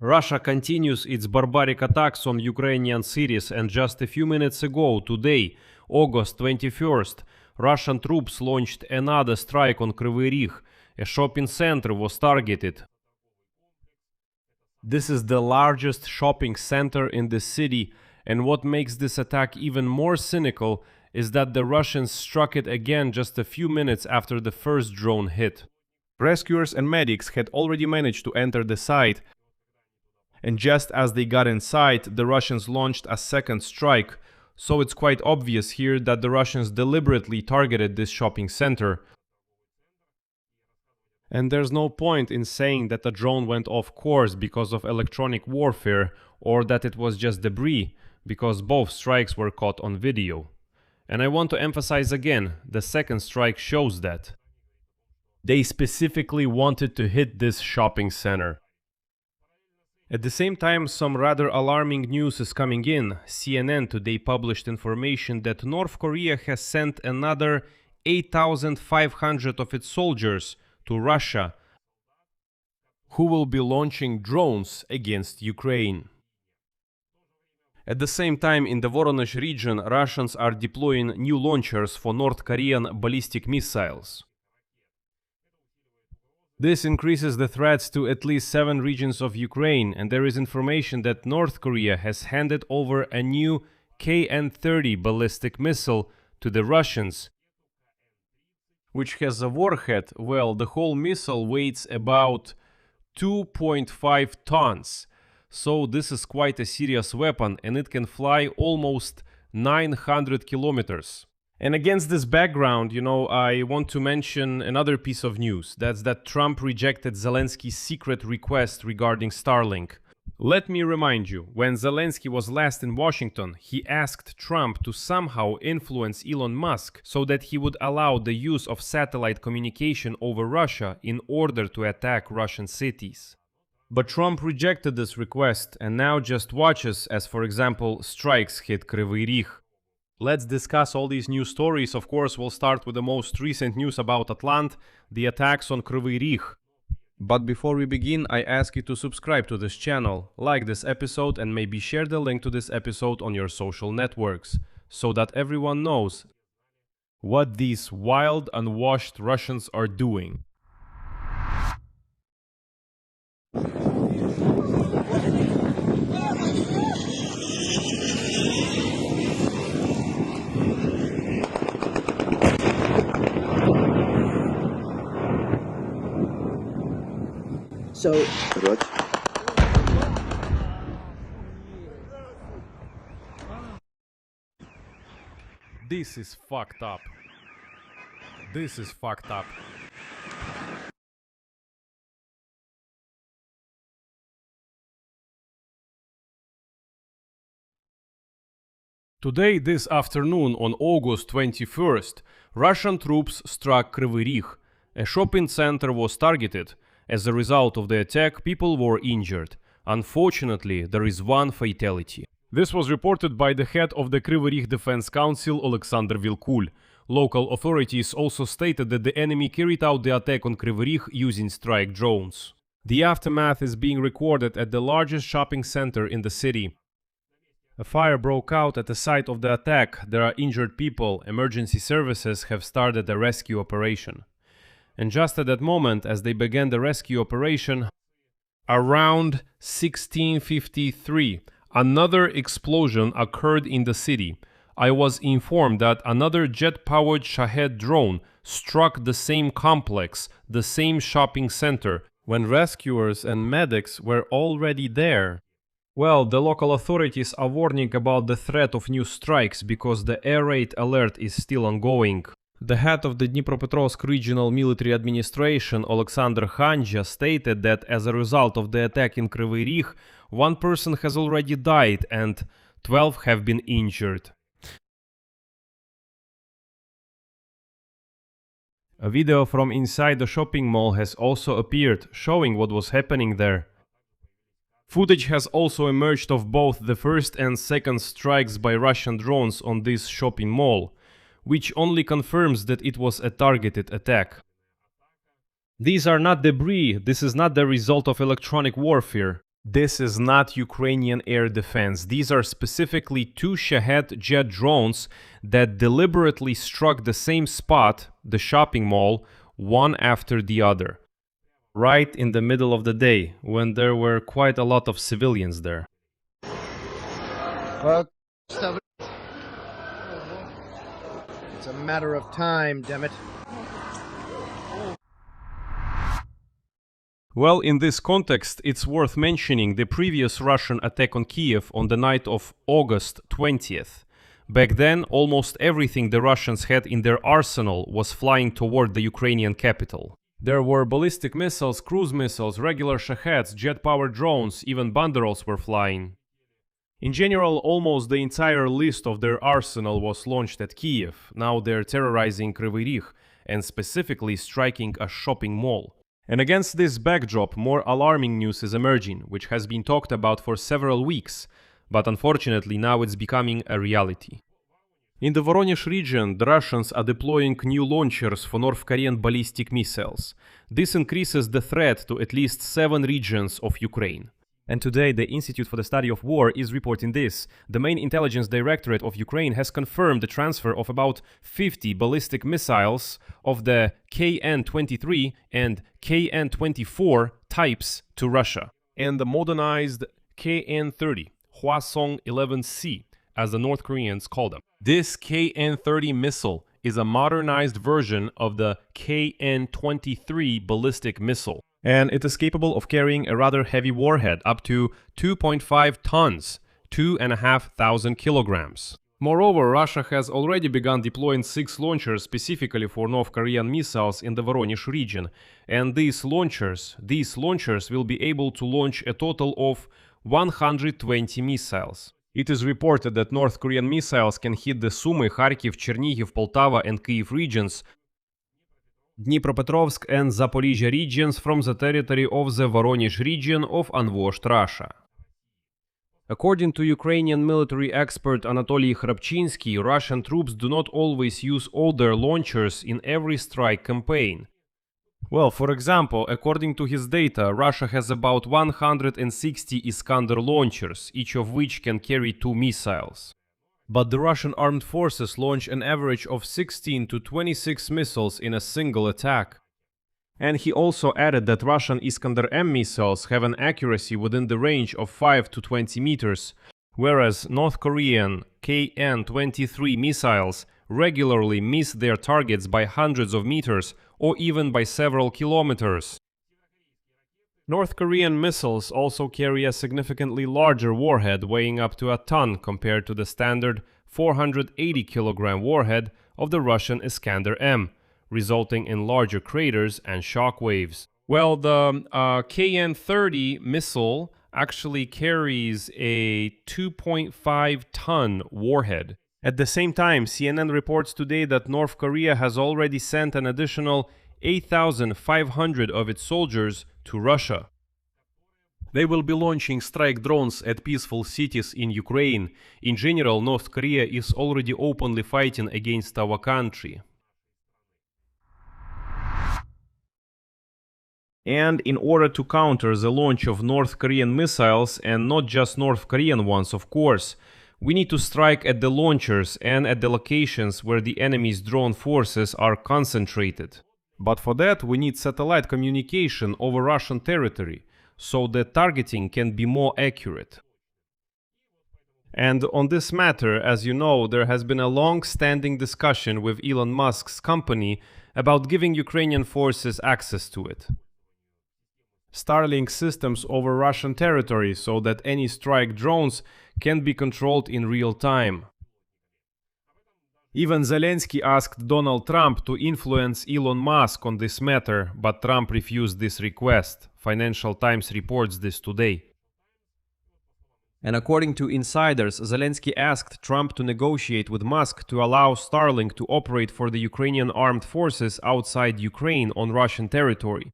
Russia continues its barbaric attacks on Ukrainian cities, and just a few minutes ago, today, August 21st, Russian troops launched another strike on Kryvyi Rih. A shopping center was targeted. This is the largest shopping center in the city, and what makes this attack even more cynical is that the Russians struck it again just a few minutes after the first drone hit. Rescuers and medics had already managed to enter the site, and just as they got inside, the Russians launched a second strike, so it's quite obvious here that the Russians deliberately targeted this shopping center. And there's no point in saying that the drone went off course because of electronic warfare, or that it was just debris, because both strikes were caught on video. And I want to emphasize again, the second strike shows that they specifically wanted to hit this shopping center. At the same time, some rather alarming news is coming in. CNN today published information that North Korea has sent another 8,500 of its soldiers to Russia, who will be launching drones against Ukraine. At the same time, in the Voronezh region, Russians are deploying new launchers for North Korean ballistic missiles. This increases the threats to at least 7 regions of Ukraine, and there is information that North Korea has handed over a new KN-30 ballistic missile to the Russians, which has a warhead. Well, the whole missile weighs about 2.5 tons. So this is quite a serious weapon, and it can fly almost 900 kilometers. And against this background, I want to mention another piece of news. That's that Trump rejected Zelensky's secret request regarding Starlink. Let me remind you, when Zelensky was last in Washington, he asked Trump to somehow influence Elon Musk so that he would allow the use of satellite communication over Russia in order to attack Russian cities. But Trump rejected this request and now just watches as, for example, strikes hit Kryvyi Rih. Let's discuss all these news stories. Of course, we'll start with the most recent news about Atlant, the attacks on Kryvyi Rih. But before we begin, I ask you to subscribe to this channel, like this episode, and maybe share the link to this episode on your social networks, so that everyone knows what these wild, unwashed Russians are doing. So, This is fucked up. This is fucked up. Today, this afternoon, on August 21st, Russian troops struck Kryvyi Rih. A shopping center was targeted. As a result of the attack, people were injured. Unfortunately, there is one fatality. This was reported by the head of the Kryvyi Rih Defense Council, Alexander Vilkul. Local authorities also stated that the enemy carried out the attack on Kryvyi Rih using strike drones. The aftermath is being recorded at the largest shopping center in the city. A fire broke out at the site of the attack. There are injured people. Emergency services have started a rescue operation. And just at that moment, as they began the rescue operation, around 16:53, another explosion occurred in the city. I was informed that another jet-powered Shahed drone struck the same complex, the same shopping center, when rescuers and medics were already there. Well, the local authorities are warning about the threat of new strikes because the air raid alert is still ongoing. The head of the Dnipropetrovsk Regional Military Administration, Alexander Khanja, stated that as a result of the attack in Kryvyi Rih, 1 person has already died and 12 have been injured. A video from inside the shopping mall has also appeared, showing what was happening there. Footage has also emerged of both the first and second strikes by Russian drones on this shopping mall, which only confirms that it was a targeted attack. These are not debris, this is not the result of electronic warfare. This is not Ukrainian air defense. These are specifically two Shahed jet drones that deliberately struck the same spot, the shopping mall, one after the other, right in the middle of the day, when there were quite a lot of civilians there. It's a matter of time, damn it. Well, in this context, it's worth mentioning the previous Russian attack on Kiev on the night of August 20th. Back then, almost everything the Russians had in their arsenal was flying toward the Ukrainian capital. There were ballistic missiles, cruise missiles, regular Shaheds, jet-powered drones, even Banderols were flying. In general, almost the entire list of their arsenal was launched at Kiev. Now they're terrorizing Kryvyi Rih and specifically striking a shopping mall. And against this backdrop, more alarming news is emerging, which has been talked about for several weeks, but unfortunately now it's becoming a reality. In the Voronezh region, the Russians are deploying new launchers for North Korean ballistic missiles. This increases the threat to at least 7 regions of Ukraine. And today, the Institute for the Study of War is reporting this. The main intelligence directorate of Ukraine has confirmed the transfer of about 50 ballistic missiles of the KN-23 and KN-24 types to Russia, and the modernized KN-30, Hwasong-11C, as the North Koreans call them. This KN-30 missile is a modernized version of the KN-23 ballistic missile, and it is capable of carrying a rather heavy warhead, up to 2.5 tons, 2,500 kilograms. Moreover, Russia has already begun deploying 6 launchers specifically for North Korean missiles in the Voronezh region, and these launchers will be able to launch a total of 120 missiles. It is reported that North Korean missiles can hit the Sumy, Kharkiv, Chernihiv, Poltava and Kyiv regions, Dnipropetrovsk and Zaporizhia regions from the territory of the Voronezh region of unwashed Russia. According to Ukrainian military expert Anatoly Khrapchinsky, Russian troops do not always use all their launchers in every strike campaign. Well, for example, according to his data, Russia has about 160 Iskander launchers, each of which can carry 2 missiles. But the Russian armed forces launch an average of 16 to 26 missiles in a single attack. And he also added that Russian Iskander-M missiles have an accuracy within the range of 5 to 20 meters, whereas North Korean KN-23 missiles regularly miss their targets by hundreds of meters or even by several kilometers. North Korean missiles also carry a significantly larger warhead, weighing up to a ton compared to the standard 480 kilogram warhead of the Russian Iskander-M, resulting in larger craters and shock waves. Well, the KN-30 missile actually carries a 2.5 ton warhead. At the same time, CNN reports today that North Korea has already sent an additional 8,500 of its soldiers to Russia. They will be launching strike drones at peaceful cities in Ukraine. In general, North Korea is already openly fighting against our country. And in order to counter the launch of North Korean missiles, and not just North Korean ones, of course, we need to strike at the launchers and at the locations where the enemy's drone forces are concentrated. But for that, we need satellite communication over Russian territory, so that targeting can be more accurate. And on this matter, as you know, there has been a long-standing discussion with Elon Musk's company about giving Ukrainian forces access to it. Starlink systems over Russian territory so that any strike drones can be controlled in real time. Even Zelensky asked Donald Trump to influence Elon Musk on this matter, but Trump refused this request. Financial Times reports this today. And according to insiders, Zelensky asked Trump to negotiate with Musk to allow Starlink to operate for the Ukrainian armed forces outside Ukraine on Russian territory.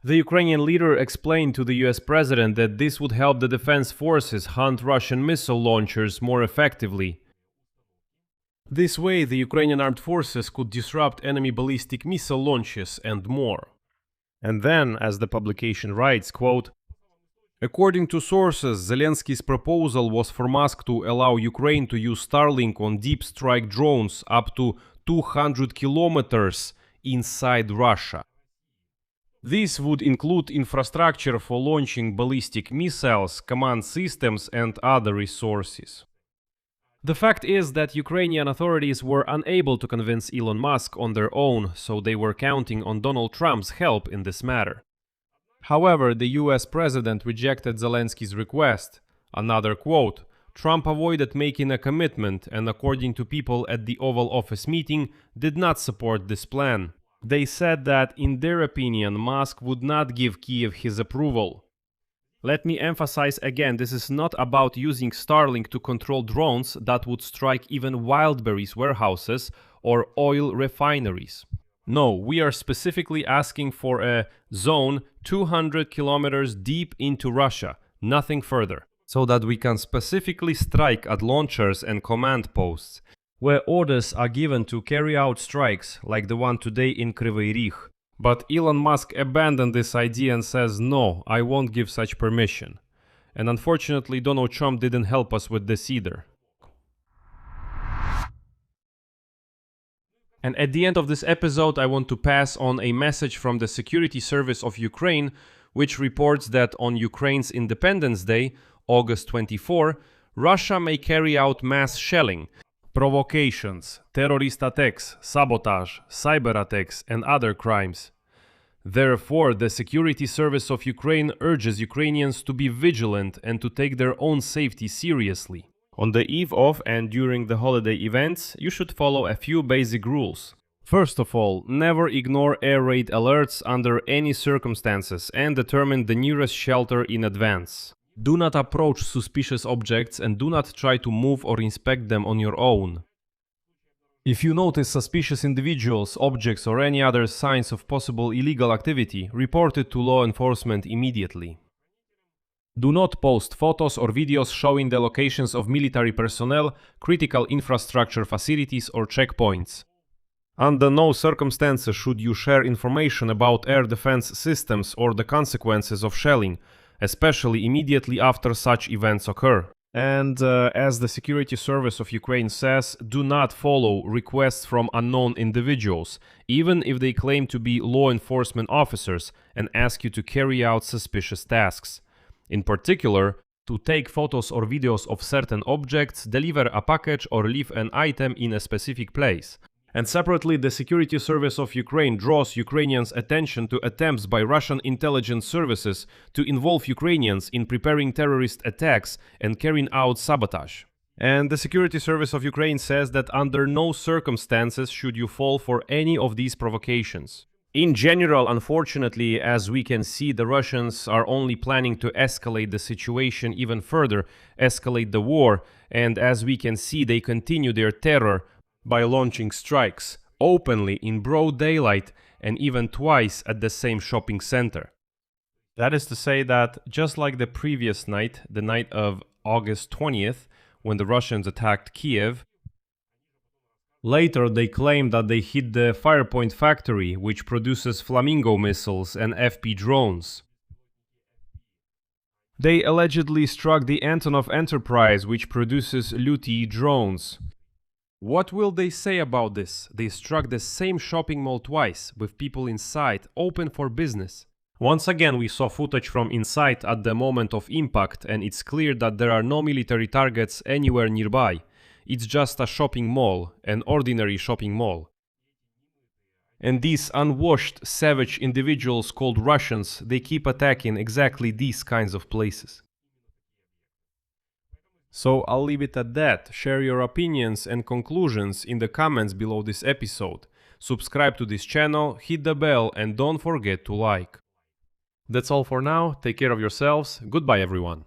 The Ukrainian leader explained to the US president that this would help the defense forces hunt Russian missile launchers more effectively. This way, the Ukrainian armed forces could disrupt enemy ballistic missile launches and more. And then, as the publication writes, quote, according to sources, Zelensky's proposal was for Musk to allow Ukraine to use Starlink on deep strike drones up to 200 kilometers inside Russia. This would include infrastructure for launching ballistic missiles, command systems, and other resources. The fact is that Ukrainian authorities were unable to convince Elon Musk on their own, so they were counting on Donald Trump's help in this matter. However, the US president rejected Zelensky's request. Another quote, Trump avoided making a commitment and, according to people at the Oval Office meeting, did not support this plan. They said that, in their opinion, Musk would not give Kyiv his approval. Let me emphasize again, this is not about using Starlink to control drones that would strike even Wildberries warehouses or oil refineries. No, we are specifically asking for a zone 200 kilometers deep into Russia, nothing further, so that we can specifically strike at launchers and command posts, where orders are given to carry out strikes, like the one today in Kryvyi Rih. But Elon Musk abandoned this idea and says, no, I won't give such permission. And unfortunately, Donald Trump didn't help us with this either. And at the end of this episode, I want to pass on a message from the Security Service of Ukraine, which reports that on Ukraine's Independence Day, August 24, Russia may carry out mass shelling, provocations, terrorist attacks, sabotage, cyber attacks, and other crimes. Therefore, the Security Service of Ukraine urges Ukrainians to be vigilant and to take their own safety seriously. On the eve of and during the holiday events, you should follow a few basic rules. First of all, never ignore air raid alerts under any circumstances and determine the nearest shelter in advance. Do not approach suspicious objects and do not try to move or inspect them on your own. If you notice suspicious individuals, objects, or any other signs of possible illegal activity, report it to law enforcement immediately. Do not post photos or videos showing the locations of military personnel, critical infrastructure facilities, or checkpoints. Under no circumstances should you share information about air defense systems or the consequences of shelling, especially immediately after such events occur. And as the Security Service of Ukraine says, do not follow requests from unknown individuals, even if they claim to be law enforcement officers and ask you to carry out suspicious tasks. In particular, to take photos or videos of certain objects, deliver a package, or leave an item in a specific place. And separately, the Security Service of Ukraine draws Ukrainians' attention to attempts by Russian intelligence services to involve Ukrainians in preparing terrorist attacks and carrying out sabotage. And the Security Service of Ukraine says that under no circumstances should you fall for any of these provocations. In general, unfortunately, as we can see, the Russians are only planning to escalate the situation even further, escalate the war, and as we can see, they continue their terror by launching strikes openly in broad daylight and even twice at the same shopping center. That is to say that, just like the previous night, the night of August 20th, when the Russians attacked Kiev, later they claimed that they hit the Firepoint factory, which produces Flamingo missiles and FP drones. They allegedly struck the Antonov Enterprise, which produces Luty drones. What will they say about this? They struck the same shopping mall twice, with people inside, open for business. Once again, we saw footage from inside at the moment of impact, and it's clear that there are no military targets anywhere nearby. It's just a shopping mall, an ordinary shopping mall. And these unwashed, savage individuals called Russians, they keep attacking exactly these kinds of places. So I'll leave it at that. Share your opinions and conclusions in the comments below this episode. Subscribe to this channel, hit the bell, and don't forget to like. That's all for now. Take care of yourselves. Goodbye, everyone.